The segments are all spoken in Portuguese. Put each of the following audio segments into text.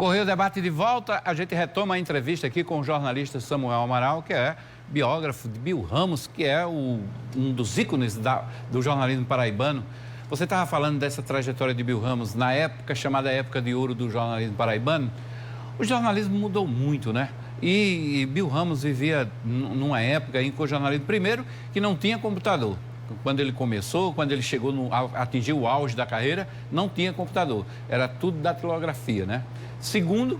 Correio Debate de volta, a gente retoma a entrevista aqui com o jornalista Samuel Amaral, que é biógrafo de Bill Ramos, que é um dos ícones do jornalismo paraibano. Você estava falando dessa trajetória de Bill Ramos na época, chamada época de ouro do jornalismo paraibano. O jornalismo mudou muito, né? E Bill Ramos vivia numa época em que o jornalismo, primeiro, que não tinha computador. Quando ele começou, quando ele chegou, atingiu o auge da carreira, não tinha computador. Era tudo datilografia, né? Segundo,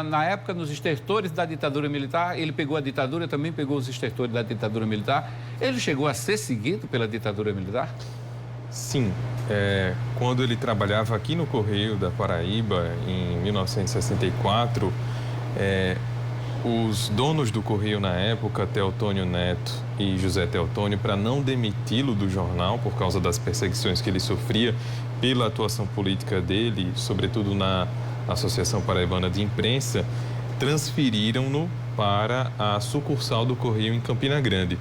na época, nos estertores da ditadura militar, ele pegou a ditadura, também pegou os estertores da ditadura militar. Ele chegou a ser seguido pela ditadura militar? Sim. Quando ele trabalhava aqui no Correio da Paraíba, em 1964, os donos do Correio na época, Teotônio Neto e José Teotônio, para não demiti-lo do jornal por causa das perseguições que ele sofria pela atuação política dele, sobretudo na Associação Paraibana de Imprensa, transferiram-no para a sucursal do Correio em Campina Grande.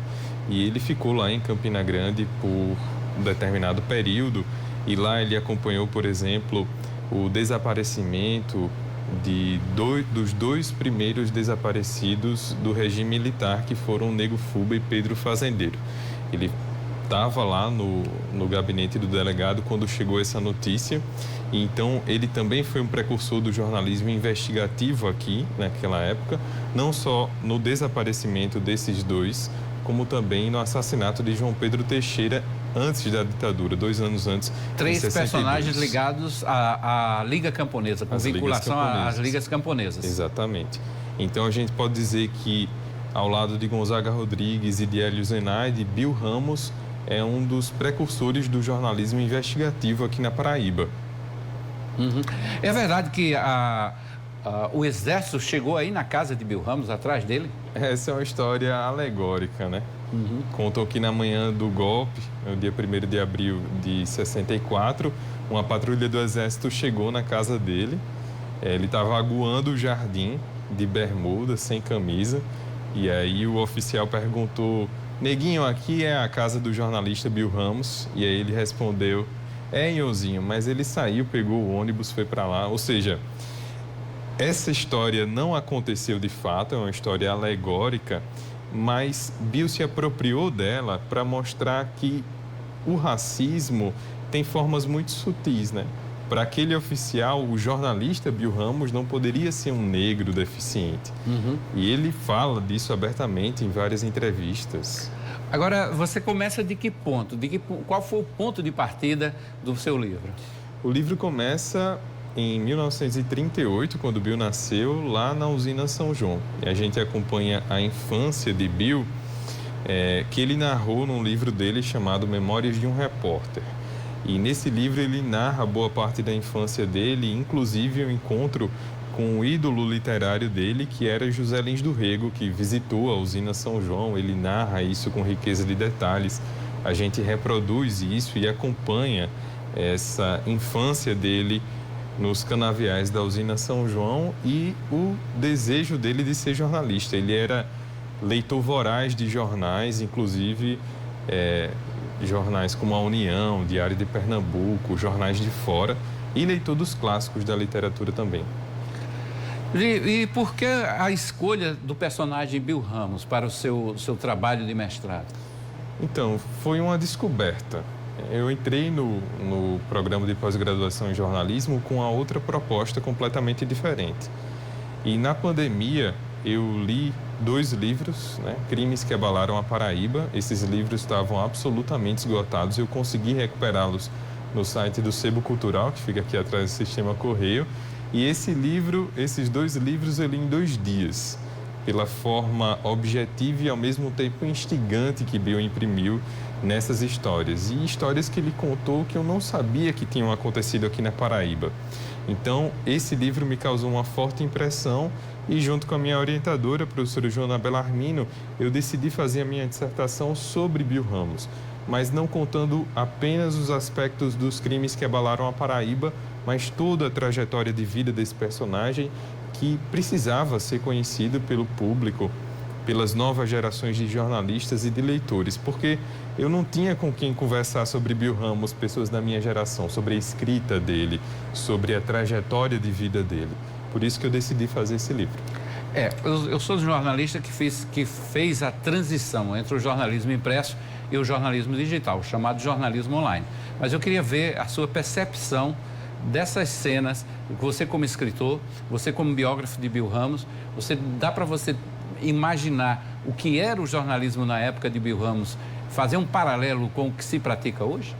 E ele ficou lá em Campina Grande por um determinado período e lá ele acompanhou, por exemplo, o desaparecimento dos dois primeiros desaparecidos do regime militar, que foram Nego Fuba e Pedro Fazendeiro. Ele estava lá no gabinete do delegado quando chegou essa notícia, e então ele também foi um precursor do jornalismo investigativo aqui naquela época, não só no desaparecimento desses dois, como também no assassinato de João Pedro Teixeira antes da ditadura, 2 anos antes. Três personagens ligados à Liga Camponesa, com vinculação às Ligas Camponesas. Exatamente. Então a gente pode dizer que, ao lado de Gonzaga Rodrigues e de Hélio Zenaide, Bill Ramos é um dos precursores do jornalismo investigativo aqui na Paraíba. Uhum. É verdade que o Exército chegou aí na casa de Bill Ramos, atrás dele? Essa é uma história alegórica, né? Uhum. Contam que na manhã do golpe, no dia 1º de abril de 64, uma patrulha do Exército chegou na casa dele. Ele estava aguando o jardim de bermuda, sem camisa. E aí o oficial perguntou: "Neguinho, aqui é a casa do jornalista Bill Ramos?" E aí ele respondeu: "Nhãozinho", mas ele saiu, pegou o ônibus, foi para lá. Ou seja, essa história não aconteceu de fato, é uma história alegórica, mas Bill se apropriou dela para mostrar que o racismo tem formas muito sutis, né? Para aquele oficial, o jornalista Bill Ramos não poderia ser um negro deficiente. Uhum. E ele fala disso abertamente em várias entrevistas. Agora, você começa de que ponto? Qual foi o ponto de partida do seu livro? O livro começa em 1938, quando Bill nasceu, lá na usina São João. E a gente acompanha a infância de Bill, que ele narrou num livro dele chamado Memórias de um Repórter. E nesse livro ele narra boa parte da infância dele, inclusive o encontro com o ídolo literário dele, que era José Lins do Rego, que visitou a usina São João. Ele narra isso com riqueza de detalhes. A gente reproduz isso e acompanha essa infância dele nos canaviais da usina São João e o desejo dele de ser jornalista. Ele era leitor voraz de jornais, inclusive jornais como a União, Diário de Pernambuco, jornais de fora, e leitor dos clássicos da literatura também. E por que a escolha do personagem Bill Ramos para o seu trabalho de mestrado? Então, foi uma descoberta. Eu entrei no programa de pós-graduação em jornalismo com a outra proposta completamente diferente. E na pandemia eu li 2 livros, né? Crimes que Abalaram a Paraíba. Esses livros estavam absolutamente esgotados. Eu consegui recuperá-los no site do Sebo Cultural, que fica aqui atrás do Sistema Correio. E esses 2 livros eu li em 2 dias, pela forma objetiva e ao mesmo tempo instigante que Bill imprimiu nessas histórias. E histórias que ele contou que eu não sabia que tinham acontecido aqui na Paraíba. Então, esse livro me causou uma forte impressão e, junto com a minha orientadora, a professora Joana Bellarmino, eu decidi fazer a minha dissertação sobre Bill Ramos, mas não contando apenas os aspectos dos crimes que abalaram a Paraíba, mas toda a trajetória de vida desse personagem que precisava ser conhecido pelo público pelas novas gerações de jornalistas e de leitores, porque eu não tinha com quem conversar sobre Bill Ramos, pessoas da minha geração, sobre a escrita dele, sobre a trajetória de vida dele. Por isso que eu decidi fazer esse livro. Eu sou um jornalista que fez a transição entre o jornalismo impresso e o jornalismo digital, o chamado jornalismo online. Mas eu queria ver a sua percepção dessas cenas, você como escritor, você como biógrafo de Bill Ramos, dá para você imaginar o que era o jornalismo na época de Bill Ramos, fazer um paralelo com o que se pratica hoje?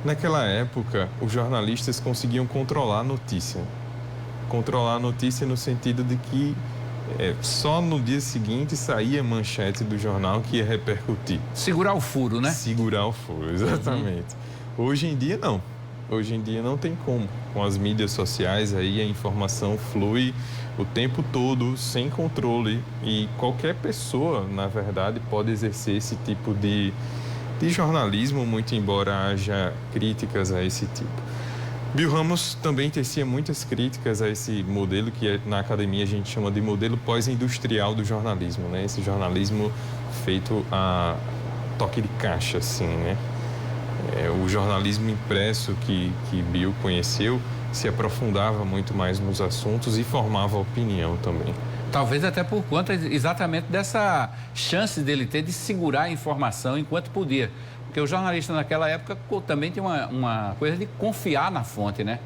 Naquela época, os jornalistas conseguiam controlar a notícia. Controlar a notícia no sentido de que só no dia seguinte saía a manchete do jornal que ia repercutir. Segurar o furo, né? Segurar o furo, exatamente. Hoje em dia, não. Hoje em dia não tem como. Com as mídias sociais aí a informação flui o tempo todo, sem controle. E qualquer pessoa, na verdade, pode exercer esse tipo de jornalismo, muito embora haja críticas a esse tipo. Bill Ramos também tecia muitas críticas a esse modelo que na academia a gente chama de modelo pós-industrial do jornalismo, né? Esse jornalismo feito a toque de caixa, assim, né? O jornalismo impresso que Bill conheceu se aprofundava muito mais nos assuntos e formava opinião também. Talvez até por conta exatamente dessa chance dele ter de segurar a informação enquanto podia. Porque o jornalista naquela época também tinha uma coisa de confiar na fonte, né?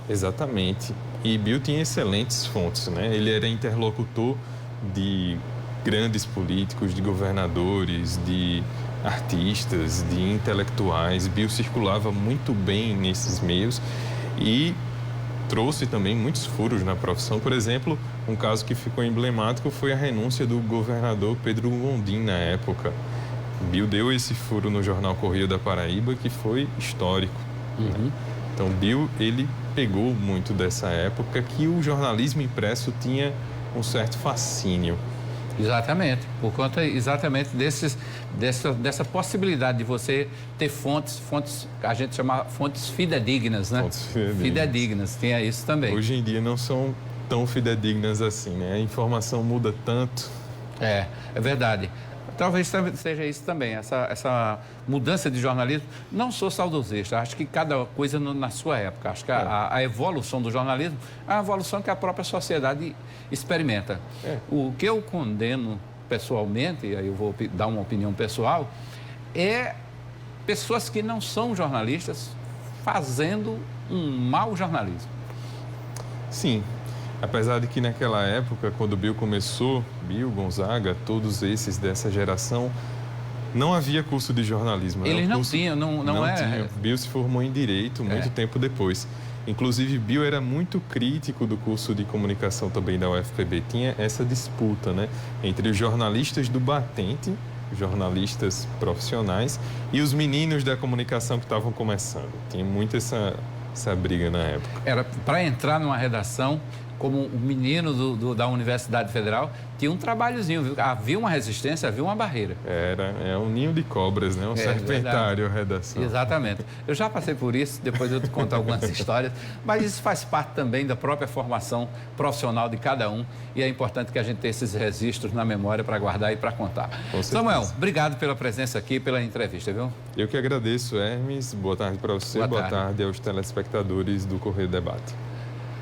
Exatamente. E Bill tinha excelentes fontes, né? Ele era interlocutor de grandes políticos, de governadores, de artistas, de intelectuais. Bill circulava muito bem nesses meios e trouxe também muitos furos na profissão. Por exemplo, um caso que ficou emblemático foi a renúncia do governador Pedro Gondim na época. Bill deu esse furo no jornal Correio da Paraíba que foi histórico. Né? Então, Bill, ele pegou muito dessa época que o jornalismo impresso tinha um certo fascínio. Exatamente, por conta exatamente dessa possibilidade de você ter fontes, a gente chama fontes fidedignas, né? Fontes fidedignas. Fidedignas, tinha isso também. Hoje em dia não são tão fidedignas assim, né? A informação muda tanto. É verdade. Talvez seja isso também, essa mudança de jornalismo. Não sou saudosista, acho que cada coisa na sua época. Acho que a evolução do jornalismo é uma evolução que a própria sociedade experimenta. O que eu condeno pessoalmente, e aí eu vou dar uma opinião pessoal, é pessoas que não são jornalistas fazendo um mau jornalismo. Sim. Apesar de que naquela época, quando Bill começou, Bill, Gonzaga, todos esses dessa geração, não havia curso de jornalismo. Eles não tinham, não tinham. Bill se formou em Direito muito tempo depois. Inclusive, Bill era muito crítico do curso de comunicação também da UFPB. Tinha essa disputa, né, entre os jornalistas do batente, jornalistas profissionais, e os meninos da comunicação que estavam começando. Tinha muito essa briga na época. Era para entrar numa redação, como o menino da Universidade Federal, tinha um trabalhozinho, viu? Havia uma resistência, havia uma barreira. É um ninho de cobras, né? Um serpentário a redação. Exatamente. Eu já passei por isso, depois eu te conto algumas histórias, mas isso faz parte também da própria formação profissional de cada um e é importante que a gente tenha esses registros na memória para guardar e para contar. Samuel, obrigado pela presença aqui, pela entrevista, viu? Eu que agradeço, Hermes. Boa tarde para você, boa tarde aos telespectadores do Correio Debate.